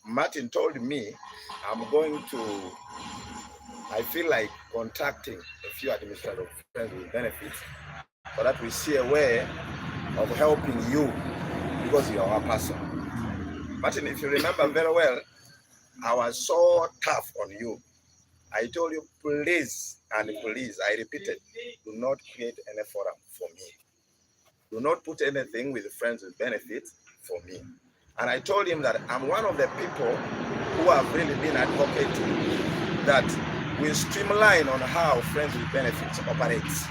Martin told me I feel like contacting a few administrative friends with benefits so that we see a way of helping you because you are our person. Martin, if you remember very well, I was so tough on you. I told you, please and please, I repeated, do not create any forum for me. Do not put anything with friends with benefits for me. And I told him that I'm one of the people who have really been advocating that we streamline on how friends with benefits operates.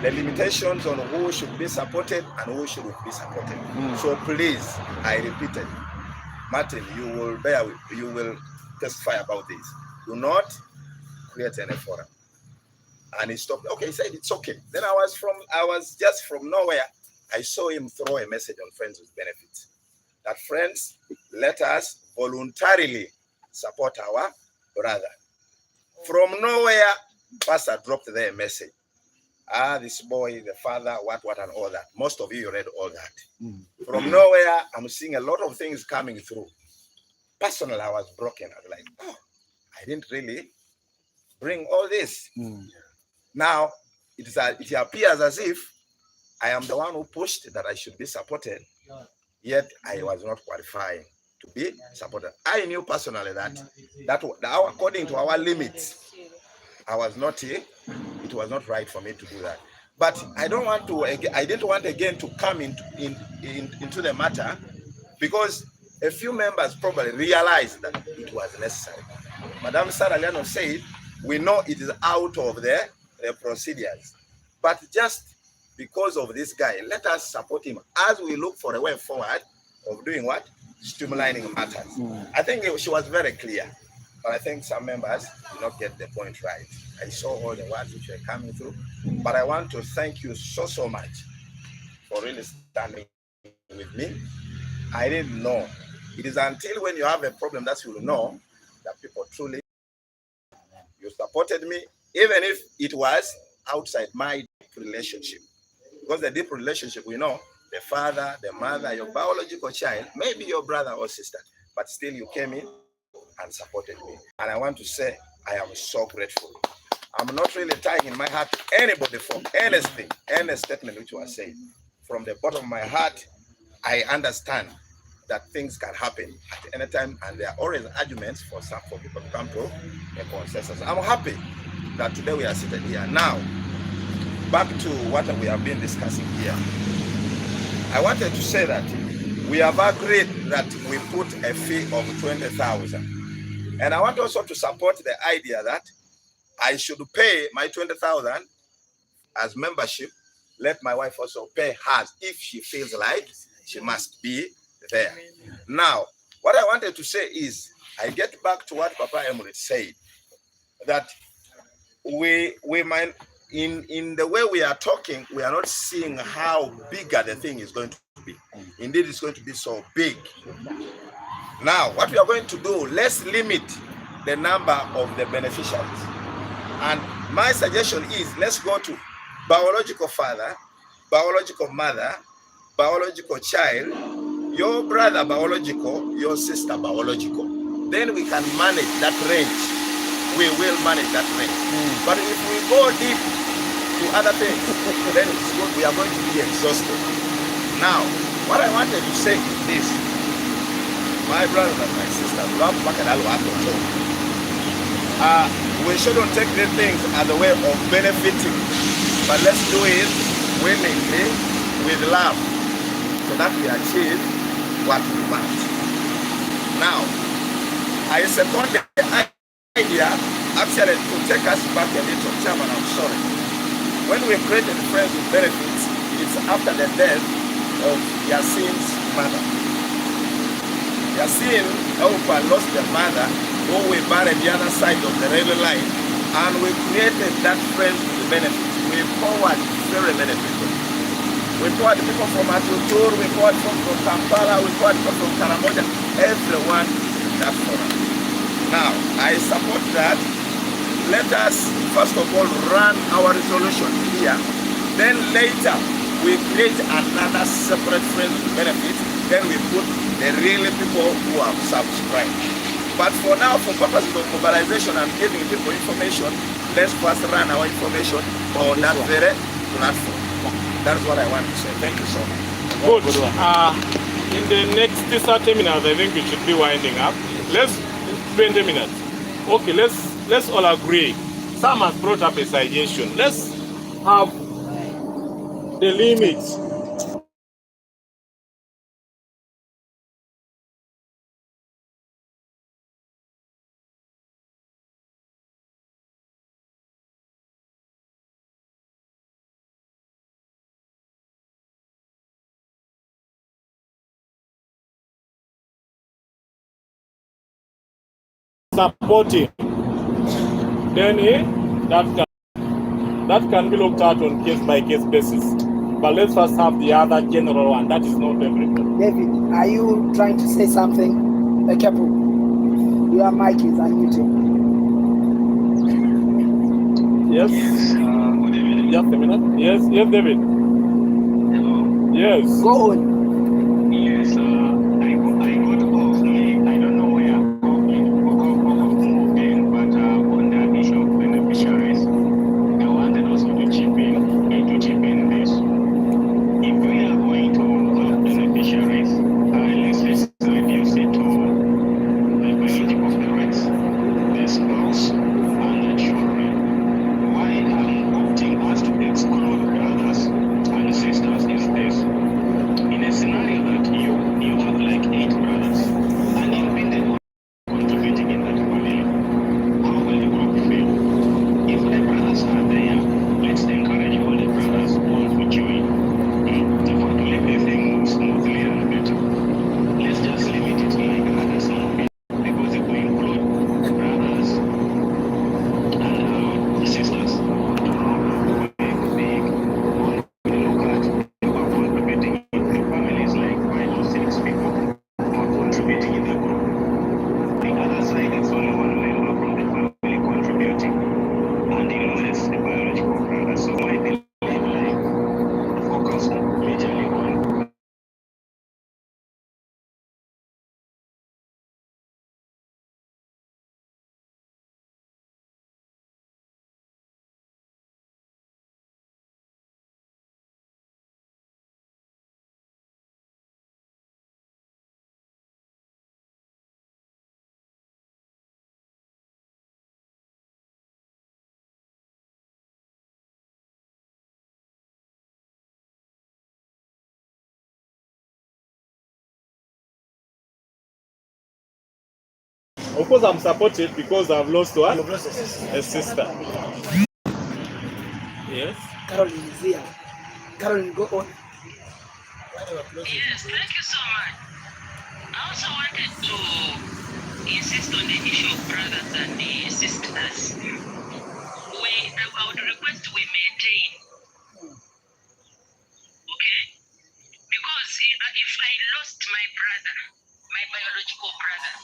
The limitations on who should be supported and who shouldn't be supported. So please, I repeated, Martin, you will testify about this. Do not create any forum. And he stopped. Okay, he said it's okay. Then I was just from nowhere. I saw him throw a message on Friends with Benefits. That friends, let us voluntarily support our brother. From nowhere, Pastor dropped there a message. This boy, the father, what, and all that. Most of you read all that. From nowhere, I'm seeing a lot of things coming through. Personally, I was broken. I was like, oh, I didn't really bring all this. Now, it appears as if I am the one who pushed that I should be supported, yet I was not qualifying to be supported. I knew personally that according to our limits, I was not here. It was not right for me to do that. But I didn't want again to come into the matter, because a few members probably realized that it was necessary. Madam Sarah Liano said, we know it is out of the procedures, but just because of this guy, let us support him as we look for a way forward of doing what? Streamlining matters. I think she was very clear, but I think some members did not get the point right. I saw all the words which were coming through, but I want to thank you so much for really standing with me. I didn't know. It is until when you have a problem that you will know that people truly, you supported me, even if it was outside my deep relationship. Because the deep relationship, we know, the father, the mother, your biological child, maybe your brother or sister, but still you came in and supported me. And I want to say, I am so grateful. I'm not really tying in my heart to anybody for anything, any statement which was said. From the bottom of my heart, I understand that things can happen at any time, and there are always arguments for people to come to a consensus. I'm happy that today we are seated here. Now, back to what we have been discussing here. I wanted to say that we have agreed that we put a fee of 20,000. And I want also to support the idea that I should pay my 20,000 as membership. Let my wife also pay hers if she feels like she must be there. Now, what I wanted to say is, I get back to what Papa Emmerich said, that we might, in the way we are talking, we are not seeing how bigger the thing is going to be. Indeed, it's going to be so big. Now, what we are going to do, let's limit the number of the beneficiaries. And my suggestion is, let's go to biological father, biological mother, biological child, your brother biological, your sister biological. Then we can manage that range. We will manage that range. But if we go deep to other things, then we are going to be exhausted. Now, what I wanted to say is this. My brothers and my sisters, we shouldn't take these things as a way of benefiting, but let's do it willingly, with love, so that we achieve what we want. Now, I second the idea, actually, to take us back a little. Chairman, I'm sorry. When we created Friends with Benefits, it's after the death of Yassine's mother. Yassine lost the mother, who we buried the other side of the railway line, and we created that Friends with Benefits. We empowered very many people. We empowered people from Atutur, we empowered people from Kampala, we empowered people from Karamoja, everyone in that forum. Now, I support that. Let us, first of all, run our resolution here. Then later, we create another separate Friends with Benefits. Then we put the really people who have subscribed. But for now, for purposes of mobilization and giving people information, let's first run our information on that very platform. That's what I want to say. Thank you so much. Good. In the next 30 minutes, I think we should be winding up. Let's 20 minutes. Okay, let's all agree. Sam has brought up a suggestion. Let's have the limits. Supporting. Then that can be looked at on case by case basis. But let's first have the other general one. That is not everybody. David, are you trying to say something? A couple. Your mic is unmuted. Yes. Just a minute. Yes, David. Hello. Yes. Go on. Yes, I got off. I don't know where I moved in, but on the issue of beneficiaries, I wanted also to chip in this. If we are going to have beneficiaries, let's reduce it to the biological parents, the spouse, and the children. Why I'm opting us to exclude brothers and sisters is this. In a scenario that you have like 8 brothers, and you've been the one contributing in that family, how will the group feel? If the brothers are there, let's encourage all the brothers all to join. Therefore, to make the thing move smoothly and better. Let's just limit it like another small bit, because if we include brothers and sisters, to make big, all we look at, you are contributing in the families like 5 or 6 people who are contributing in the group. The other side is only one member from the family contributing, and he loses the biological brother. So I believe like focus majorly on Of course, I'm supported because I've lost one. A sister. Yes. Caroline is here. Caroline, go on. Yes, thank you so much. I also wanted to insist on the issue of brothers and the sisters. I would request we maintain, okay? Because if I lost my brother, my biological brother,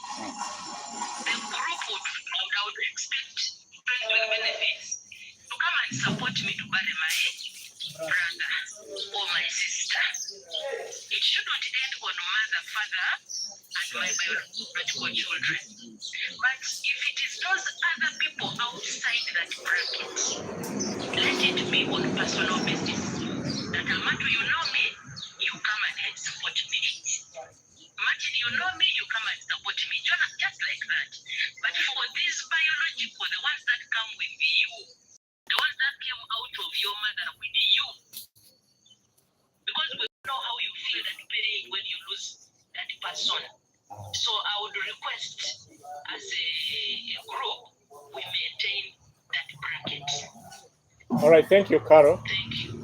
the group I would expect friends with benefits to come and support me to bury my brother or my sister. It shouldn't end on mother, father, and my biological children. But if it is those other people outside that bracket, let it be on personal basis. That Amatu, you know me, you come and support me. Martin, you know me, you come and support me. Just like that. But for these biological, the ones that come with you, the ones that came out of your mother with you, because we know how you feel that pain when you lose that person. So I would request as a group, we maintain that bracket. All right. Thank you, Carol. Thank you.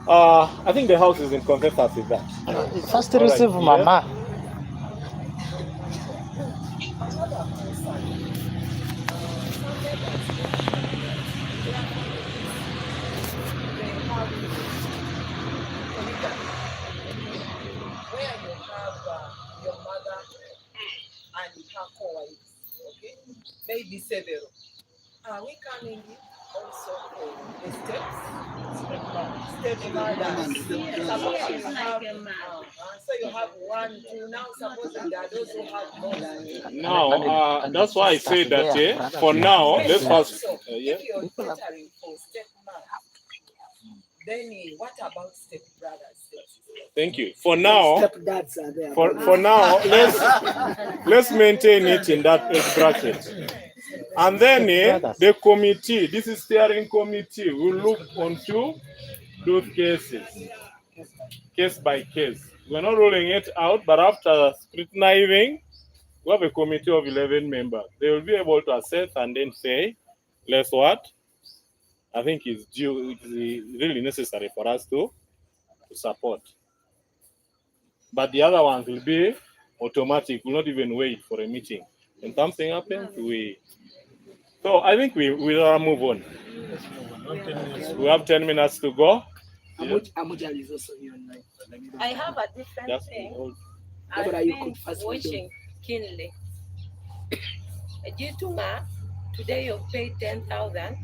I think the house is in consensus with that. First receive right, mama. Where you have your mother and her co-wives, okay? Maybe several. Are we coming in? also the steps. Stepmothers. Suppose you have, so you have 1, 2. Now suppose there are those who have more. Now, that's why I say that for now, let's first. So if you're catering for stepmom, then what about stepbrothers, stepsisters? Thank you. For now, Stepdads are there. for now, let's maintain it in that age bracket. And then the committee, this is steering committee, will look onto those cases, case by case. We're not ruling it out, but after scrutinizing, we have a committee of 11 members. They will be able to assess and then say, let's what? I think it's really necessary for us to support. But the other ones will be automatic. We'll not even wait for a meeting. When something happens, we. So I think we will move on. We have 10 minutes to go. Amuja is also here online. I have a different thing. I've But you been could first watching keenly. Today you pay 10,000.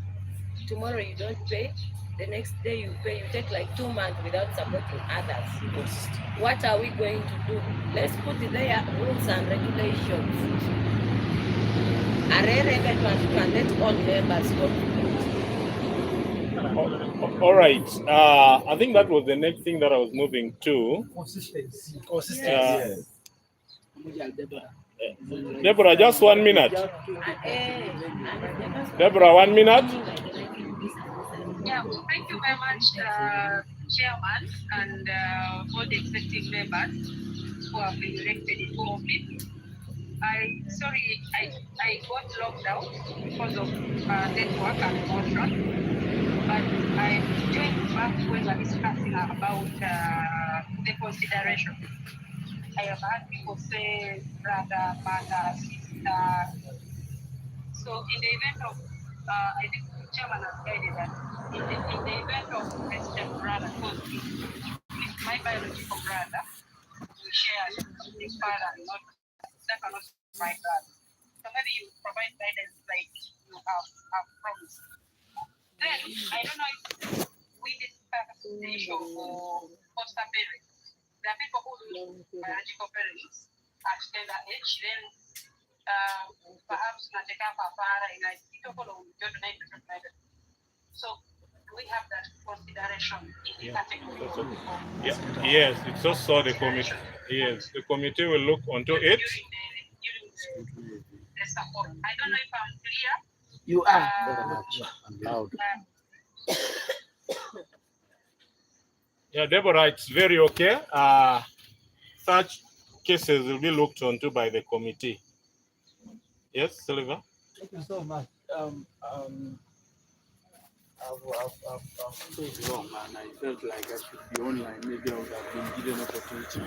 Tomorrow you don't pay. The next day you pay. You take like 2 months without supporting others. What are we going to do? Let's put there rules and regulations. Can let all members contribute. All right. I think that was the next thing that I was moving to. Consistency. Deborah, just 1 minute. Deborah, 1 minute. Yeah, thank you very much, Chairman, and all the executive members who have been elected into office. I got locked out because of network and contract, but I joined back when we are discussing about the consideration. I have had people say brother, mother, sister. So in the event of, I think the chairman has guided that in the event of President brother, because with my biological brother, we share the father, not that cannot my brother. So maybe you provide guidance like you have promised. Then I don't know if we discussed the issue of foster parents. There are people who lose biological parents at tender age, then perhaps not take up a father in a so we have that consideration in the category of Yes, it's also the committee. Yes, the committee will look onto it. during the support. I don't know if I'm clear. You are. Yeah, Deborah, it's very okay. Such cases will be looked onto by the committee. Yes, Silva? Thank you so much. I've stayed long and I felt like I should be online. Maybe I would have been given opportunity.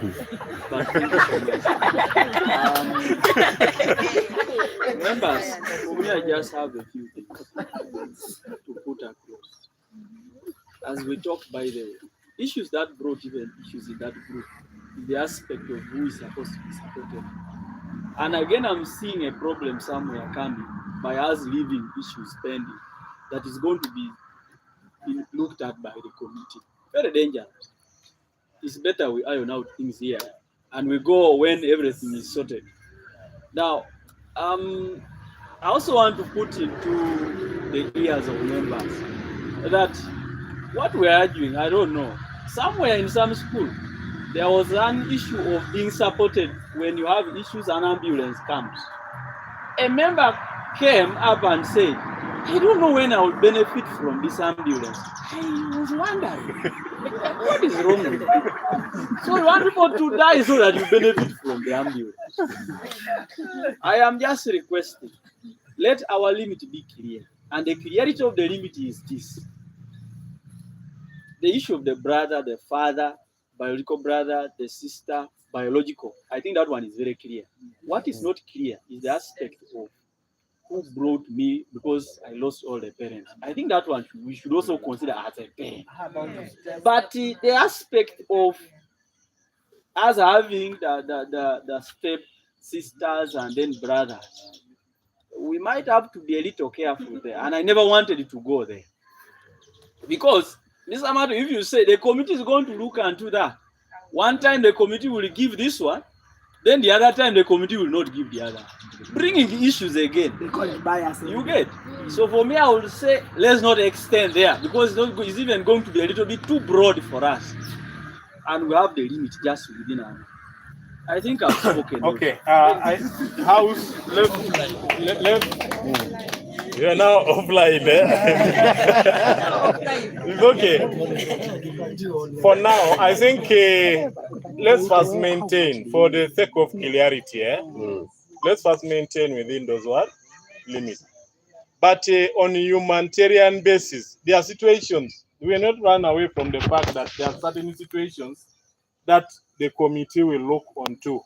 But thank you so much. Members, for me, I just have a few things to put across. As we talk, by the way, issues that brought even issues in that group is the aspect of who is supposed to be supported. And again, I'm seeing a problem somewhere coming by us leaving issues pending that is going to be looked at by the committee. Very dangerous. It's better we iron out things here and we go when everything is sorted. Now, I also want to put into the ears of members that what we're arguing, I don't know. Somewhere in some school, there was an issue of being supported when you have issues, an ambulance comes. A member came up and said, I don't know when I will benefit from this ambulance. I was wondering, what is wrong with you? So you want people to die so that you benefit from the ambulance. I am just requesting, let our limit be clear. And the clarity of the limit is this. The issue of the brother, the father, biological brother, the sister, biological. I think that one is very clear. What is not clear is the aspect of who brought me because I lost all the parents. I think that one we should also consider as a parent. But the aspect of us having the step sisters and then brothers, we might have to be a little careful there. And I never wanted to go there. Because, Mr. Mato, if you say the committee is going to look into that, one time the committee will give this one, then the other time the committee will not give the other. Bringing issues again. They call it bias. You get? So for me, I would say, let's not extend there, because it's even going to be a little bit too broad for us. And we have the limit just within our... I think I've spoken. Okay. House, let's. You are now offline. It's okay. For now, I think let's first maintain, for the sake of clarity, let's first maintain within those limits. But on a humanitarian basis, there are situations. We will not run away from the fact that there are certain situations that the committee will look onto.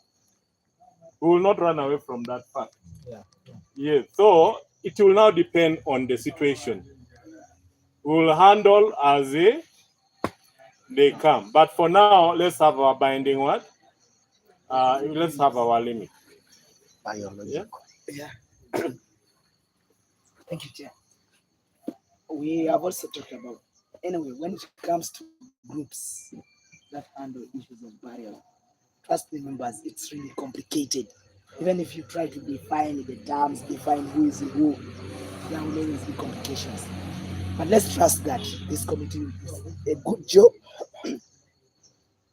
We will not run away from that fact. Yes. So it will now depend on the situation. We will handle as they come. But for now, let's have our binding word. Let's have our limit. Biological. Yeah. Thank you, Chair. We have also talked about, anyway, when it comes to groups that handle issues of burial, trust me, members, it's really complicated. Even if you try to define the terms, define who is who, there will always be complications. But let's trust that this committee will do a good job.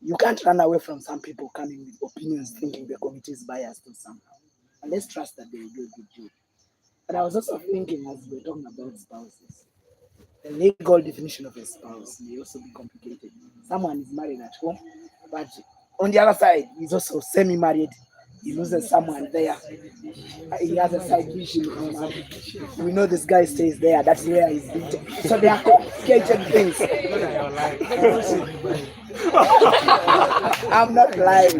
You can't run away from some people coming with opinions thinking the committee is biased or somehow. And let's trust that they will do a good job. But I was also thinking, as we're talking about spouses, the legal definition of a spouse may also be complicated. Someone is married at home, but on the other side, he's also semi-married. He loses someone there. He has a side vision. We know this guy stays there. That's where he's been. So they are complicated things. I'm not lying.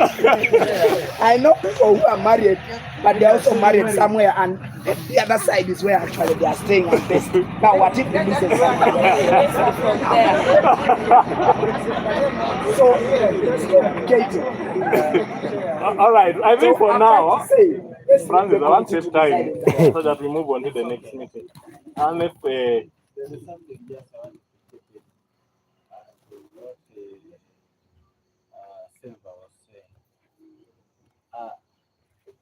I know people who are married, but they're also married somewhere, and the other side is where actually they are staying and best. Now, what if they lose So it's complicated. All right. I think for now, Francis, I want to save time so that we move on to the next meeting. And if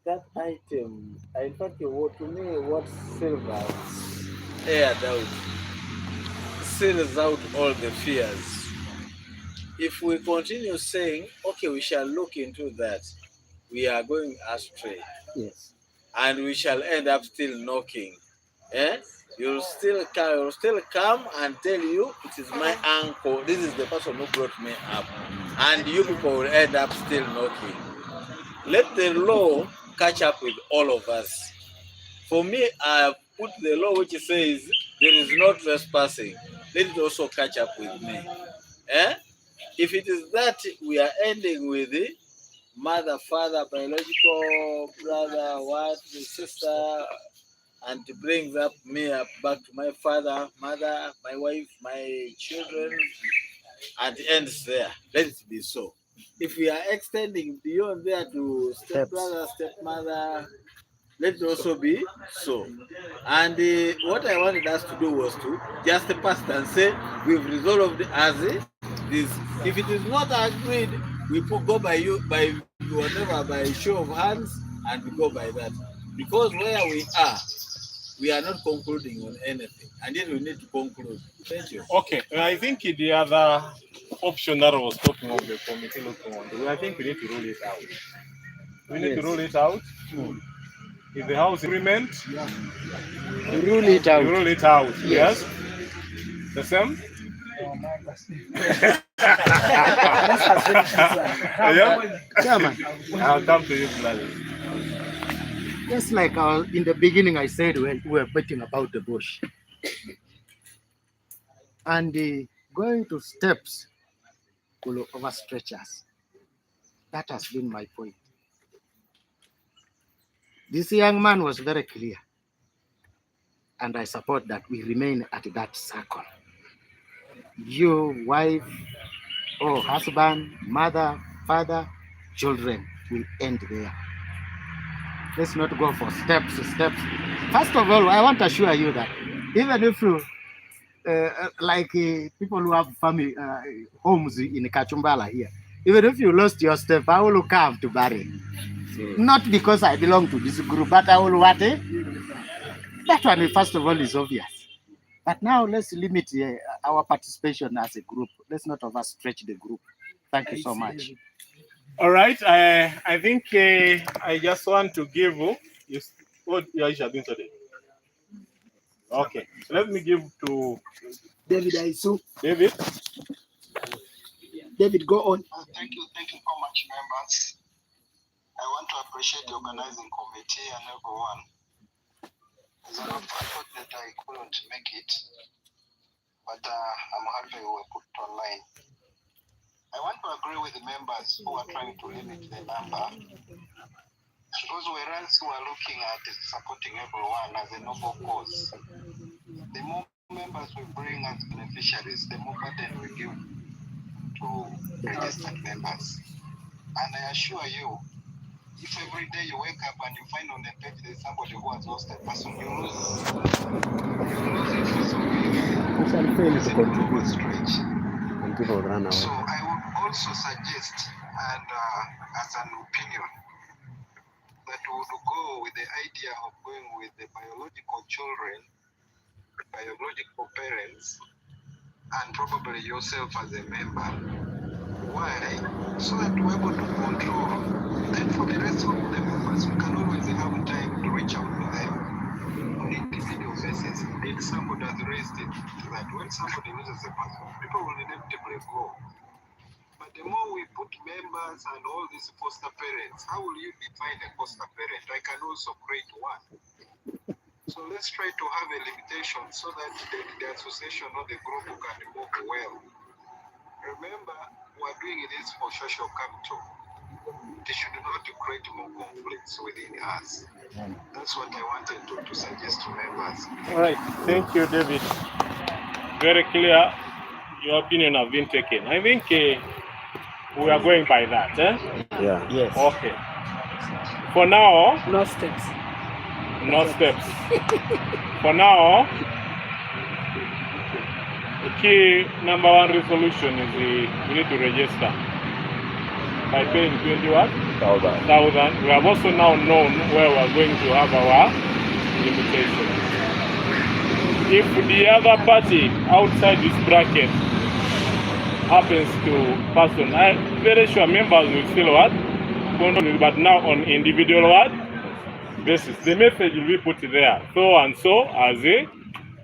that item, in fact, to me, what Silver aired out seals out all the fears. If we continue saying, okay, we shall look into that, we are going astray. Yes. And we shall end up still knocking. You'll still come and tell you, it is my uncle, this is the person who brought me up. And you people will end up still knocking. Let the law catch up with all of us. For me, I have put the law which says there is no trespassing. Let it also catch up with me. If it is that we are ending with the mother, father, biological brother, sister, and to bring me back to my father, mother, my wife, my children, and ends there. Let it be so. If we are extending beyond there to stepbrother, stepmother, let it also be so. And what I wanted us to do was to just pass and say, we've resolved as this. If it is not agreed, we go by whatever, by show of hands, and we go by that. Because where we are not concluding on anything, and yet we need to conclude. Thank you. okay, I think the other option that I was talking of the committee looking on, I think we need to rule it out. We need to rule it out. If the house agreement, Rule it out. rule it out. Yes. The same. Chairman, I'll come to you, Gladys. just like in the beginning I said when we were betting about the bush. And going to steps will overstretch us. That has been my point. This young man was very clear. And I support that we remain at that circle. You, wife, or husband, mother, father, children will end there. Let's not go for steps. First of all, I want to assure you that even if you, people who have family homes in Kachumbala here, even if you lost your step, I will come to bury. Not because I belong to this group, but I will what? That one, first of all, is obvious. But now let's limit our participation as a group. Let's not overstretch the group. Thank you so much. All right. I think I just want to give you what Aisha been today. Okay. So let me give to David Aisu. David. David, go on. Thank you so much, members. I want to appreciate the organizing committee and everyone. It's unfortunate that I couldn't make it, but I'm happy we were put online. I want to agree with the members who are trying to limit the number, because whereas we are looking at supporting everyone as a noble cause, the more members we bring as beneficiaries, the more burden we give to registered members. And I assure you, if every day you wake up and you find on the page there's somebody who has lost a person, you lose interest of being a global stretch. So I would also suggest, and as an opinion, that we would go with the idea of going with the biological children, biological parents, and probably yourself as a member. Why? So that we're able to control. And for the rest of the members, we can always have time to reach out to them on individual basis. If somebody has raised it, that when somebody loses a person, people will inevitably go. But the more we put members and all these foster parents, how will you define a foster parent? I can also create one. So let's try to have a limitation so that the association or the group can move well. Remember, we're doing this for social capital. It should not create more conflicts within us. That's what I wanted to suggest to members. All right. Thank you, David. Very clear. Your opinion has been taken. I think we are going by that. Yeah. Yes. Okay. For now, No steps. no steps. For now, the key number one resolution is we need to register by paying 21,000. We have also now known where we are going to have our limitation. If the other party outside this bracket happens to person, I'm very sure members will still what? But now on individual what? Basis. The message will be put there. So and so as a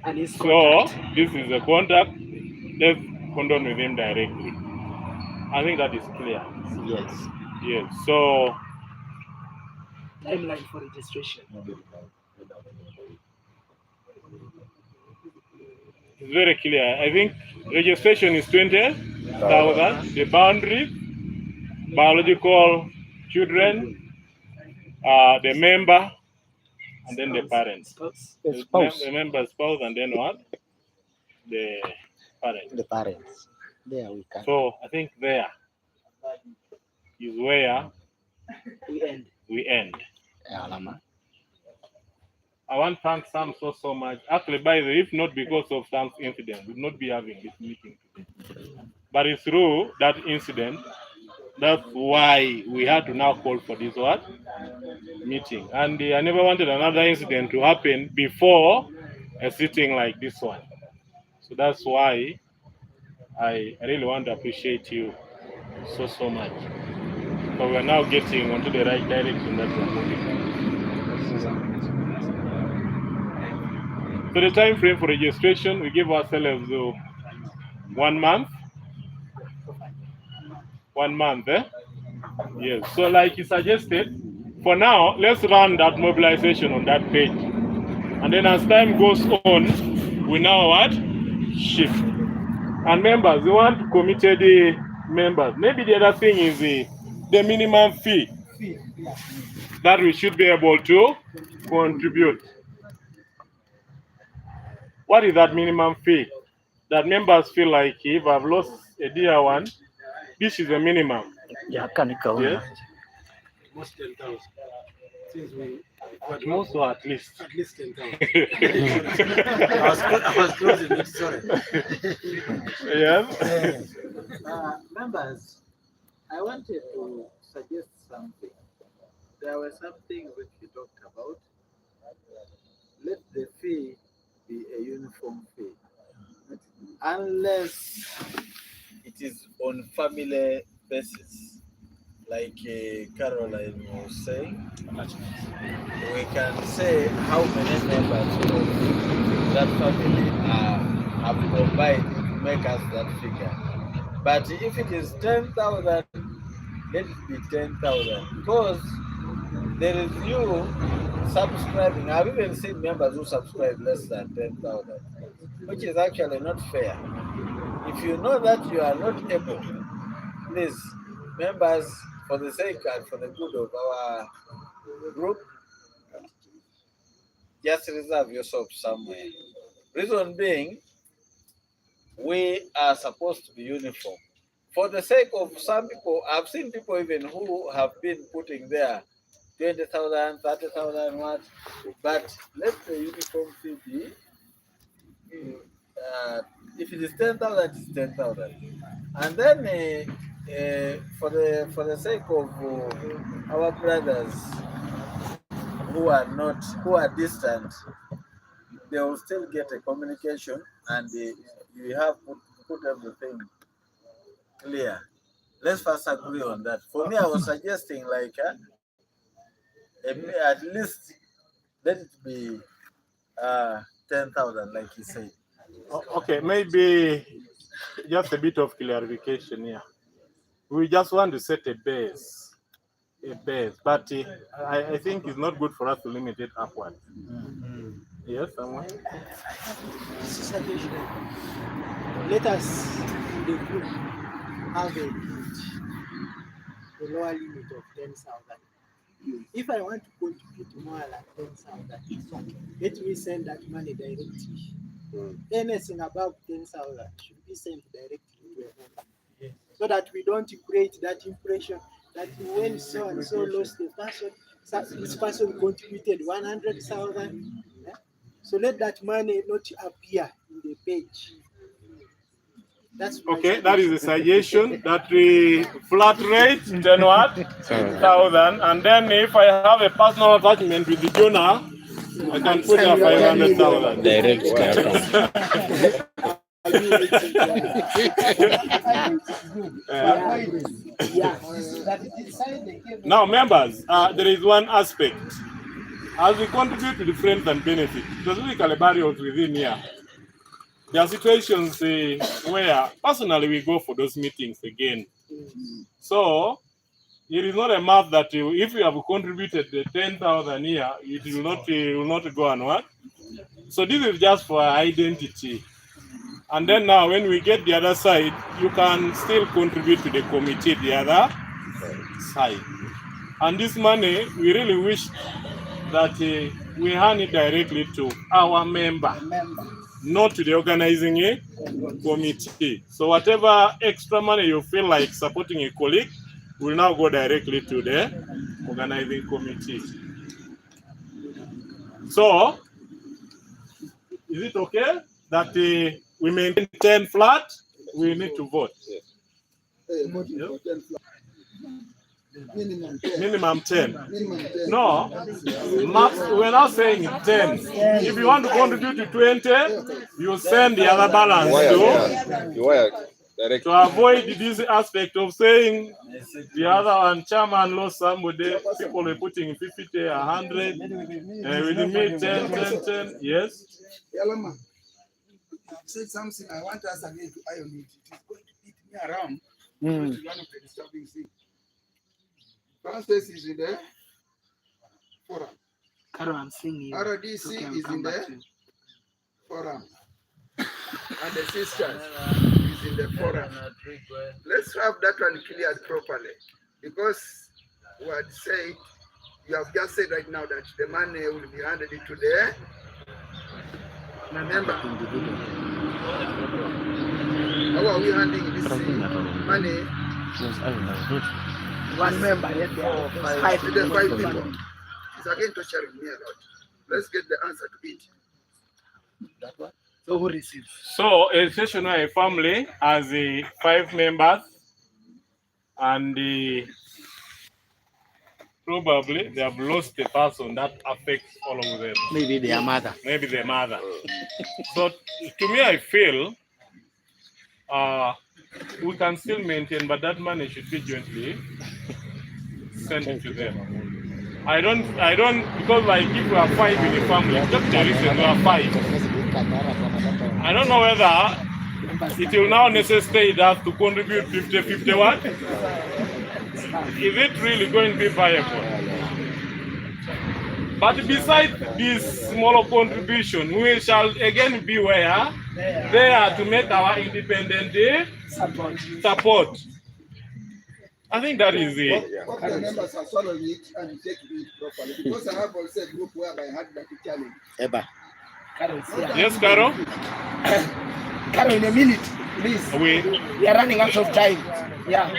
And his so contact. this is a contact. Let's condone with him directly. I think that is clear. Yes. Yes. So Timeline for registration. it's very clear. I think registration is 20,000. The boundaries, biological children, the member, and then the parents. The member, spouse, and then what? The parents. The parents. There we can. So I think there is where We end. we end. I want to thank Sam so much. Actually, by the way, if not because of Sam's incident, we would not be having this meeting today. But it's through that incident, that's why we had to now call for this what? Meeting. And I never wanted another incident to happen before a sitting like this one. So that's why I really want to appreciate you so much. So we are now getting onto the right direction that we are moving. So the time frame for registration, we give ourselves 1 month. 1 month, eh? Yes. So like you suggested, for now, let's run that mobilization on that page. And then as time goes on, we now what? Shift. And members, we want committed members. Maybe the other thing is the minimum fee that we should be able to contribute. What is that minimum fee? That members feel like if I've lost a dear one, this is a minimum. Yeah, can you count? Yes? Since we Also, at least. 10,000. I was closing it, sorry. Yes. Members, I wanted to suggest something. There were some things which we talked about. Let the fee be a uniform fee. Unless It is on family basis, like Caroline was saying. We can say how many members of that family have combined to make us that figure. But if it is 10,000, let it be 10,000 because there is you subscribing. I've even seen members who subscribe less than 10,000, which is actually not fair. If you know that you are not able, please, members, for the sake and for the good of our group, just reserve yourself somewhere. Reason being, we are supposed to be uniform. For the sake of some people, I've seen people even who have been putting there 20,000, 30,000, what, but let the uniform fee be. If it is 10,000, it's 10,000. And then for the sake of our brothers who are distant, they will still get a communication, and you have put everything clear. Let's first agree on that. For me, I was suggesting like at least let it be 10,000, like he said. Okay, maybe just a bit of clarification here. We just want to set a base, but I think it's not good for us to limit it upward. Yes, someone? Suggestion. Let us in the group have a lower limit of 10,000. If I want to contribute more than 10,000, let me send that money directly. Anything above 10,000 should be sent directly to a member, so that we don't create that impression that when so and so lost the person, this person contributed 100,000. Yeah? So let that money not appear in the page. That's okay. That is a suggestion that we flat rate 10,000, and then if I have a personal attachment with the donor, I can put a 500,000 direct account. Now, members, there is one aspect. As we contribute to the friends and benefits, specifically barriers within here, there are situations where personally we go for those meetings again. So it is not a matter that if you have contributed the 10,000 here, it will not go and what. So this is just for identity. And then now when we get the other side, you can still contribute to the committee the other side. And this money, we really wish that we hand it directly to our member, not to the organizing committee. So whatever extra money you feel like supporting a colleague will now go directly to the organizing committee. So, is it okay that we maintain 10 flat? We need to vote. Minimum 10. No, we're not saying 10. If you want to contribute to 20, you send the other balance to avoid this aspect of saying the other one, chairman lost somebody, people are putting 50, 100, with me 10. Yes? Yalama, I've said something. I want us again to iron it. It is going to eat me around. Which is one of the disturbing things. Francis is in the forum. RDC is in the forum. And the sisters is in the forum. Let's have that one cleared properly. Because what said, you have just said right now that the money will be handed to the member. How are we handling this money? One member, yes, 5 people. It's again torturing me a lot. Let's get the answer to it. That one. So who receives? So a stationary family has 5 members, and probably they have lost the person that affects all of them. Maybe their mother. Maybe their mother. So to me, I feel we can still maintain, but that money should be jointly sent to them. I don't, because like if we are 5 in a family, just the reason we are 5. I don't know whether it will now necessitate that to contribute 50-50 what? Is it really going to be viable? But besides this smaller contribution, we shall again be where they are to make our independent support. I think that is it. Hope the members are following it and take it properly. Because I have also a group whereby I had that challenge. Eba. Yes, Carol? Carol, in a minute, please. We are running out of time. Yeah.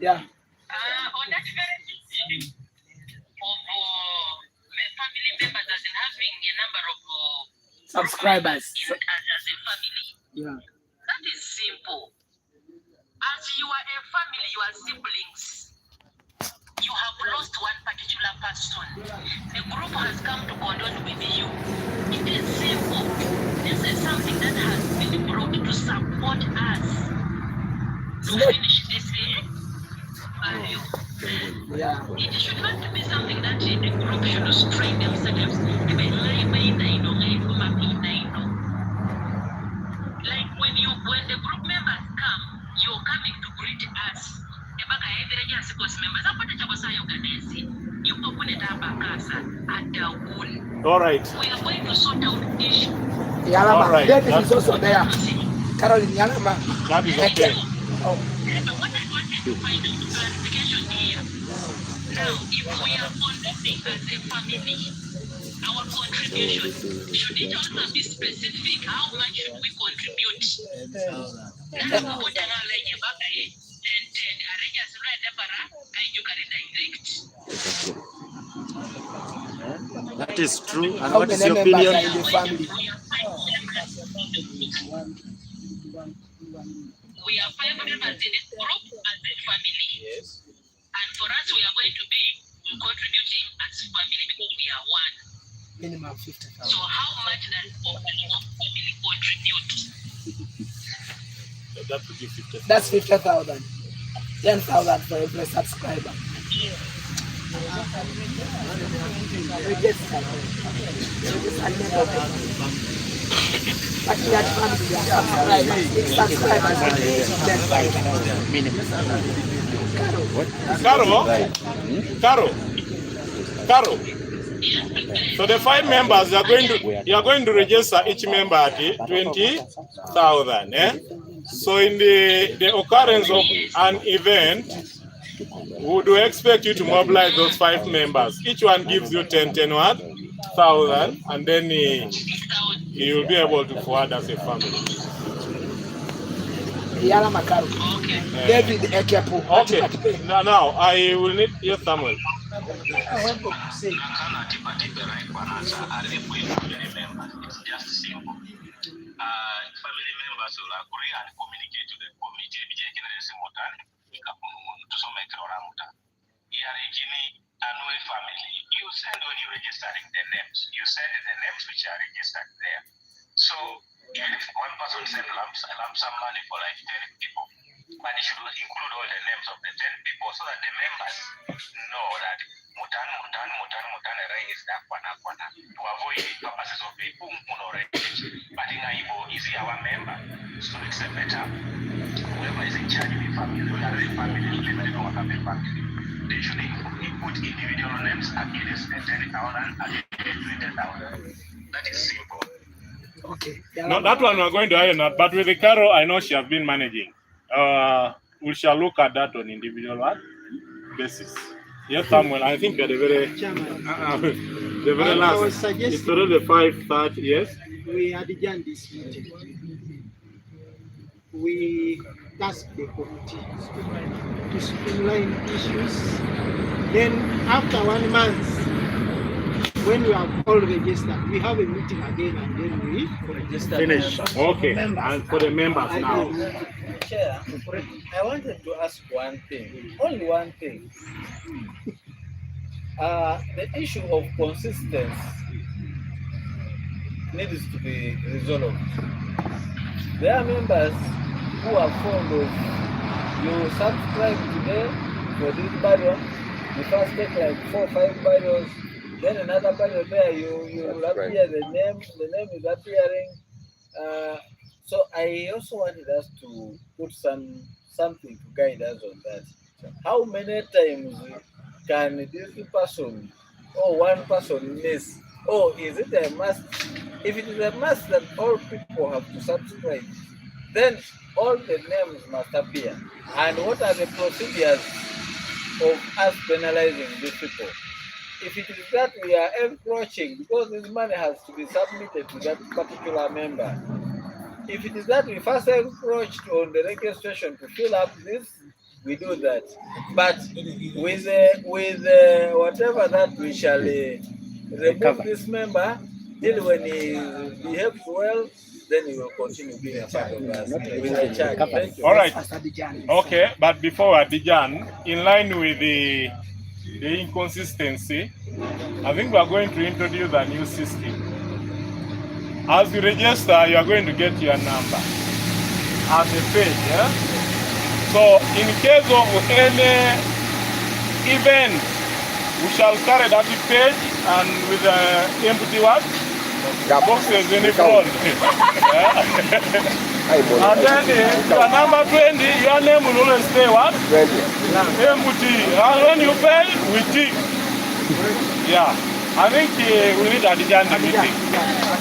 Yeah. On that very issue of family members as in having a number of subscribers as a family. Yeah. That is simple. As you are a family, you are siblings. You have lost one particular person. The group has come to condole with you. It is simple. This is something that has been brought to support us to finish this value. Yeah. It should not be something that the group should strain themselves. Like when the group members come, you're coming to greet us. All right. We are going to sort out issues. Yalama. All right. David is also there. Caroline Yalama. That is okay. Oh. What I wanted to find out clarification here. Now, if we are conducting as a family, our contribution, should it also be specific? How much should we contribute? That is true. And How what is many your members opinion? are in the family? We are 5 members in this group as a family. Yes. And for us, we are going to be contributing as a family because we are one. Minimum 50,000. So how much does family contribute? That would be 50,000. That's 50,000. 10,000 for every subscriber. Carol. So the 5 members you are going to register each member at 20,000. So in the occurrence of an event, would we expect you to mobilize those 5 members? Each one gives you 10,000, and then you will be able to forward as a family. Yala Makaru. David Ekepo. Okay. Now I will need your Samuel. Family members will agree and communicate to the committee. Family, you send when you're registering the names. You send the names which are registered there. So even if one person sends lump sum money for like 10 people, but it should include all the names of the 10 people so that the members know that Mutan is that one to avoid the purposes of the but in Igbo is our member. So it's a better. Whoever is in charge of the family, whether the family is limited or have a family, they should put individual names against the 10,000 against 20,000. That is simple. Okay. No, that one we're going to iron out. But with the Carol, I know she has been managing. We shall look at that on individual basis. Yes, Samuel, I think you're the very last. It's already 5:30. Yes. We adjourned this meeting. We tasked the committee to streamline issues. Then after 1 month, when we have all registered, we have a meeting again and then we register. Finish. Okay. And for the members now. Chair, I wanted to ask one thing, only one thing. The issue of consistency needs to be resolved. There are members who are fond of, you subscribe today for this burial, you first take like 4 or 5 burials, then another burial there, you will appear, the name is appearing. So I also wanted us to put something to guide us on that. How many times can this person or one person miss? Or is it a must? If it is a must that all people have to subscribe, then all the names must appear. And what are the procedures of us penalizing these people? If it is that we are encroaching, because this money has to be submitted to that particular member, if it is that we first encroached on the registration to fill up this, we do that. But with whatever that we shall remove this member, till when he behaves well, then he will continue being a part of us with the church. Thank you. All right. Okay, but before Adijan, in line with the inconsistency, I think we are going to introduce a new system. As you register, you are going to get your number as a page. Yeah? So, in case of any event, we shall carry that page and with empty what? Boxes in the front. And then your number 20, your name will always stay what? 20. Empty. And when you pay, we tick. Yeah. I think we need a meeting.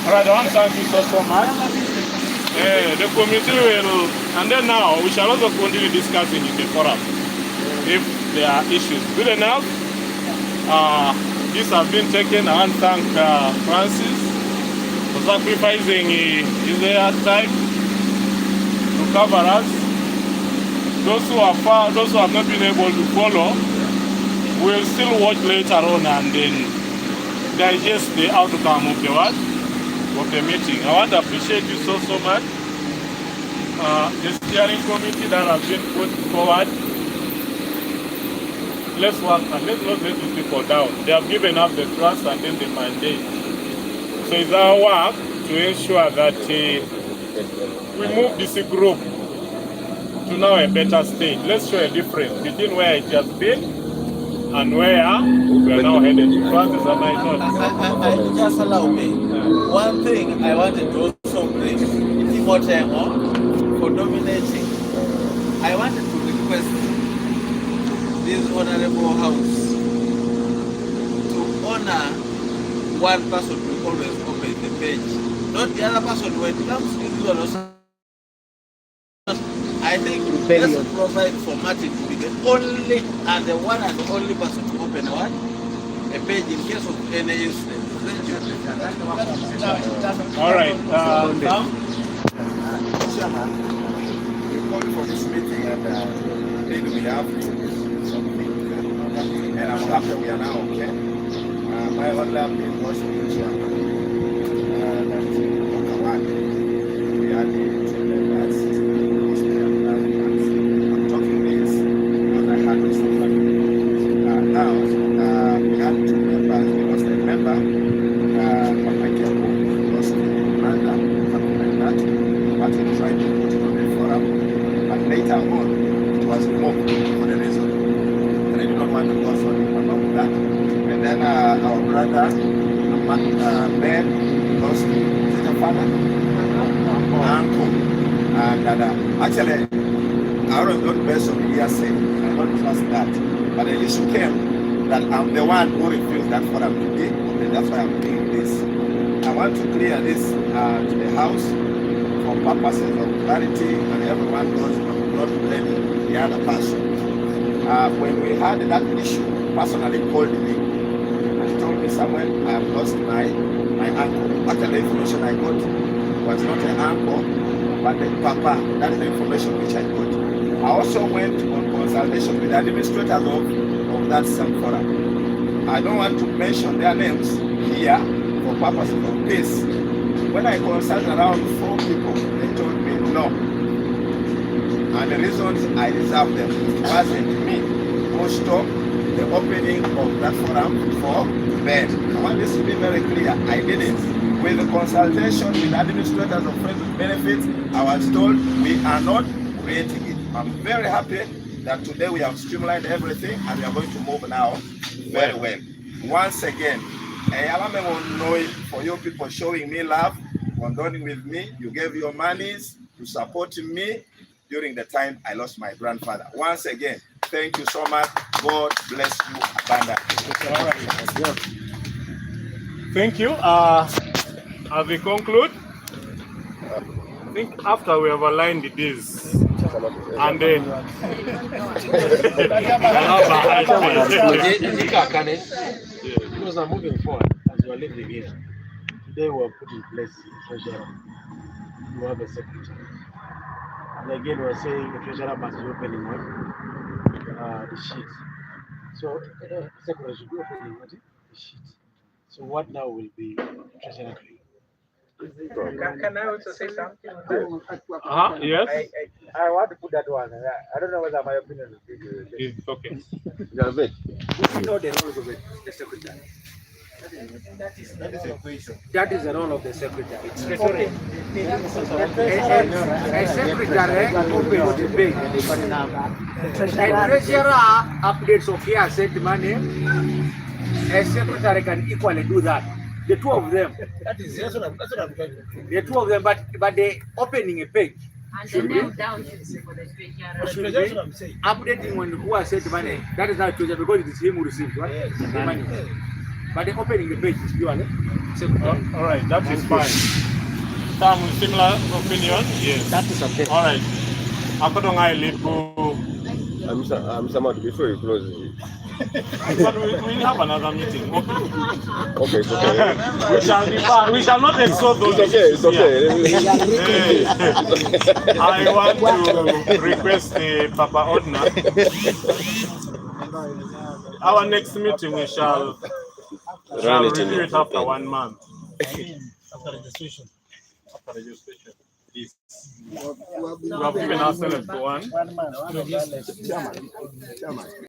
All right, I want to thank you so much. The committee will, and then now we shall also continue discussing in the forum if there are issues. Good enough. This has been taken. I want to thank Francis for sacrificing his time to cover us. Those who are far, those who have not been able to follow, will still watch later on and then digest the outcome of the meeting. I want to appreciate you so much. The steering committee that has been put forward. Let's work and let's not let these people down. They have given us the trust and then the mandate. So it's our work to ensure that we move this group to now a better state. Let's show a difference between where it has been and where we are now headed. Francis, am I not? Just allow me. One thing I wanted to also bring more time on for dominating. I wanted to request this honorable house to honor one person to always open the page, not the other person when it comes to this one also. I think let's provide for Martin to be the only and the one and only person to open a page in case of any incident. Thank you. All right. Chairman, we called for this meeting and then we have something. And I'm happy we are now okay. My other name was the chairman. We had the two members. Now, we had two members. We lost a member, Papa Kempo, lost a commander, something like that. But he tried to put it on the forum. But later on, it was removed for the reason. And I did not want to go for about that. And then our brother, Ben, lost his father, uncle. And actually, I don't know the best of the year saying, I don't trust that. But the issue came that I'm the one who refused that forum today, and that's why I'm doing this. I want to clear this to the House for purposes of clarity, and everyone knows I'm not blaming the other person. When we had that issue, personally called me and told me, Samuel, I have lost my uncle. Actually, the information I got was not an uncle, but the papa. That is the information which I got. I also went on consultation with the administrators of that forum. I don't want to mention their names, here for purposes of peace. When I consulted around 4 people, they told me no. And the reasons I reserved them, it wasn't me who stopped the opening of that forum for men. I want this to be very clear. I didn't. With the consultation with administrators of Friends with Benefits, I was told we are not creating it. I'm very happy that today we have streamlined everything and we are going to move now very well. Once again, for you people showing me love, condoning with me, you gave your monies to support me during the time I lost my grandfather. Once again, thank you so much. God bless you abundantly. Thank you. As we conclude, I think after we have aligned the days, and then because I'm moving forward as you are living here. Today we are put in place treasurer. You have a secretary. And again, we are saying the treasurer must be opening what? The sheet. So secretary should be opening what? The sheet. So what now will be treasurer doing? Can I also say something? Yes. I want to put that one. I don't know whether my opinion is good. It's okay. We know the role of the secretary. That is the question. That is the role of the secretary. It's treasury. A secretary open the bank. A treasurer updates of here sent money. A secretary can equally do that. The two of them. That's what I'm trying to do. The two of them, but they opening a page. And the name down should be for the treasurer. That's what I'm saying. Updating when who has sent money. That is not treasurer because it is him who received what? The money. But the opening the page is purely secretary. All right, that is fine. Some similar opinion? Yes. That is okay. All right. I'm someone before you close. But we have another meeting. Okay, it's okay. We shall not exhaust those. It's okay. I want to request Papa Odna. Our next meeting we shall review it after 1 month. After registration. After registration. Yes. We have given ourselves 1 month. 1 month.